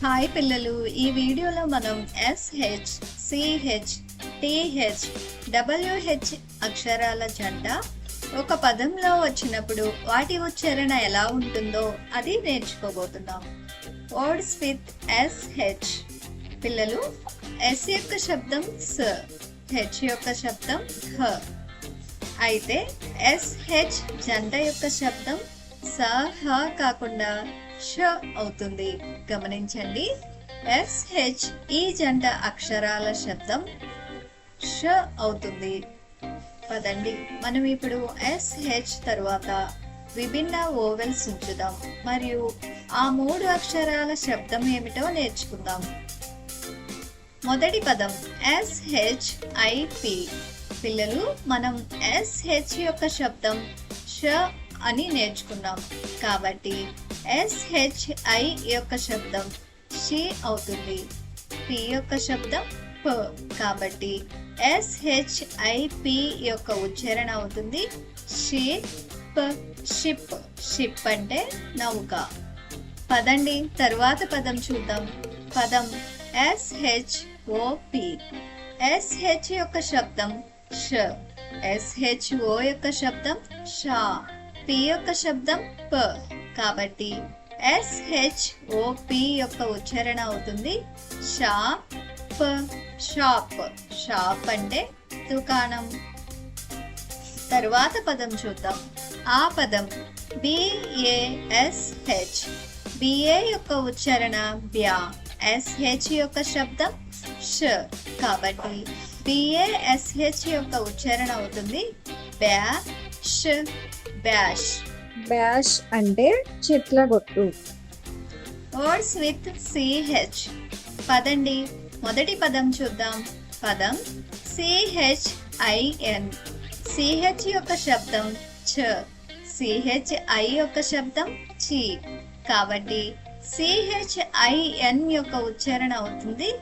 Hi పిల్లలు, ఈ వీడియోలో మనం SH, CH, TH, WH అక్షరాల జంట ఒక పదంలో వచ్చినప్పుడు వాటి ఉచ్చారణ ఎలా ఉంటుందో అది నేర్చుకోబోతున్నాం. Words with SH. పిల్లలు, S యొక్క శబ్దం స, H యొక్క శబ్దం హ. అయితే SH జంట యొక్క శబ్దం స హ కాకుండా ష అవుతుంది. గమనించండి, SH ఈ జంట అక్షరాల శబ్దం ష అవుతుంది. పదండి మనం ఇప్పుడు SH తరువాత విభిన్న ఓవెల్స్ ఉంచుదాం మరియు ఆ మూడు అక్షరాల శబ్దం ఏమిటో నేర్చుకుందాం. మొదటి పదం SHIP. పిల్లలు, మనం SH యొక్క శబ్దం ష అని నేర్చుకున్నాం కాబట్టి SHI యొక్క శబ్దం షి అవుతుంది. P యొక్క శబ్దం ప కాబట్టి SHIP యొక్క ఉచ్చారణ అవుతుంది షిప్. షిప్. షిప్ అంటే నౌక. పదండి తరువాత పదం చూద్దాం. పదం SHOP. SH యొక్క శబ్దం ష, SHO యొక్క శబ్దం షా, P యొక్క శబ్దం ప కాబట్టి SHOP యొక్క ఉచ్చారణ అవుతుంది షాప్. షాప్. షాప్ అంటే దుకాణం. తరువాత పదం చూద్దాం. ఆ పదం BASH. BA యొక్క ఉచ్చారణ బ్యా, SH యొక్క శబ్దం ష కాబట్టి BASH యొక్క ఉచ్చారణ అవుతుంది బ్యాష్. బ్యాష్. బ్యాష్ అంటే చెట్ల గొట్టు. Words with CH. పదండి మొదటి పదం చూద్దాం. పదం CHIN. CH యొక్క శబ్దం చ, CHI యొక్క శబ్దం చి కాబట్టి CHIN యొక్క ఉచ్చారణ అవుతుంది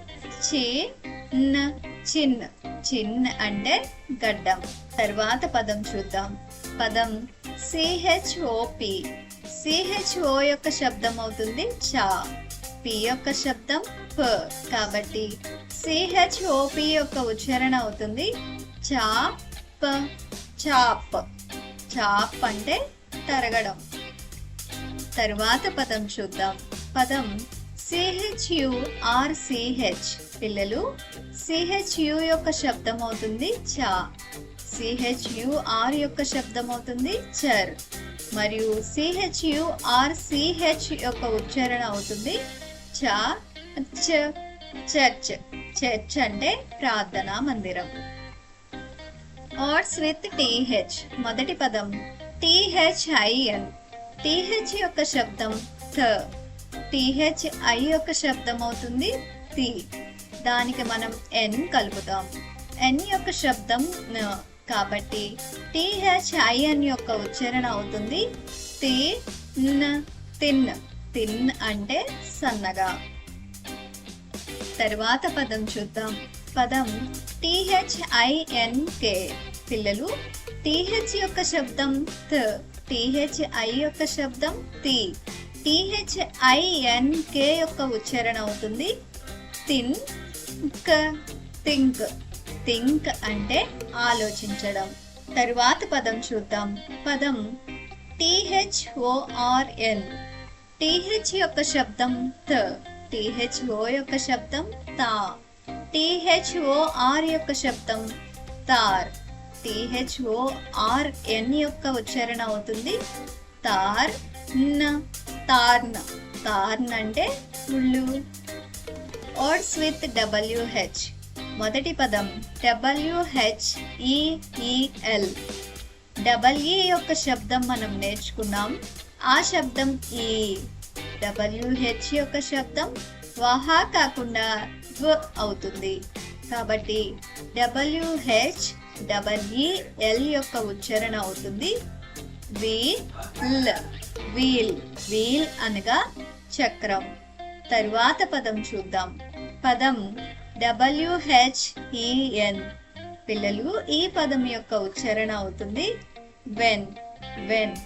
చి న్. చిన్. చిన్ అంటే గడ్డం. తర్వాత పదం చూద్దాం. పదం CHOP. CHO యొక్క శబ్దం అవుతుంది చా, P యొక్క శబ్దం ప కాబట్టి CHOP యొక్క ఉచ్చారణ అవుతుంది చాప్. చాప్. చాప్ అంటే తరగడం. తరువాత పదం చూద్దాం. పదం CHURCH. పిల్లలు, CHU యొక్క శబ్దం అవుతుంది చా, CHUR యొక్క శబ్దం అవుతుంది చర్ మరియు CHURCH యొక్క ఉచ్చారణ అవుతుంది చా చ. చర్చ్. చర్చ్ అంటే ప్రార్థనా మందిరం. Words with TH. మొదటి పదం THIN. TH యొక్క శబ్దం థ, THI యొక్క శబ్దం అవుతుంది తి. దానికి మనం N కలుపుతాం. N యొక్క శబ్దం న కాబట్టి THIN యొక్క ఉచ్చారణ అవుతుంది తి న్. తిన్. తిన్ అంటే సన్నగా. తరువాత పదం చూద్దాం. పదం THINK. పిల్లలు, TH యొక్క శబ్దం థ, THI యొక్క శబ్దం తి. THINK యొక్క ఉచ్చారణ అవుతుంది తిన్ క. థింక్. థింక్ అంటే ఆలోచించడం. తరువాత పదం చూద్దాం. పదం THORN. TH యొక్క శబ్దం థ, THO యొక్క శబ్దం తా, THOR యొక్క శబ్దం తార్. THORN యొక్క ఉచ్చారణ అవుతుంది తార్ న. తార్న్. తార్న్ అంటే ముళ్ళు. Words with WH. మొదటి పదం WHEEL. WE యొక్క శబ్దం మనం నేర్చుకున్నాం. ఆ శబ్దం ఈ. WH యొక్క శబ్దం వహా కాకుండా వ్ అవుతుంది కాబట్టి WHEEL యొక్క ఉచ్చారణ అవుతుంది వీల్. వీల్. వీల్ అనగా చక్రం. తరువాత పదం చూద్దాం. పదం WHEN. పిల్లలు, ఈ పదం యొక్క ఉచ్చారణ అవుతుంది వెన్. వెన్.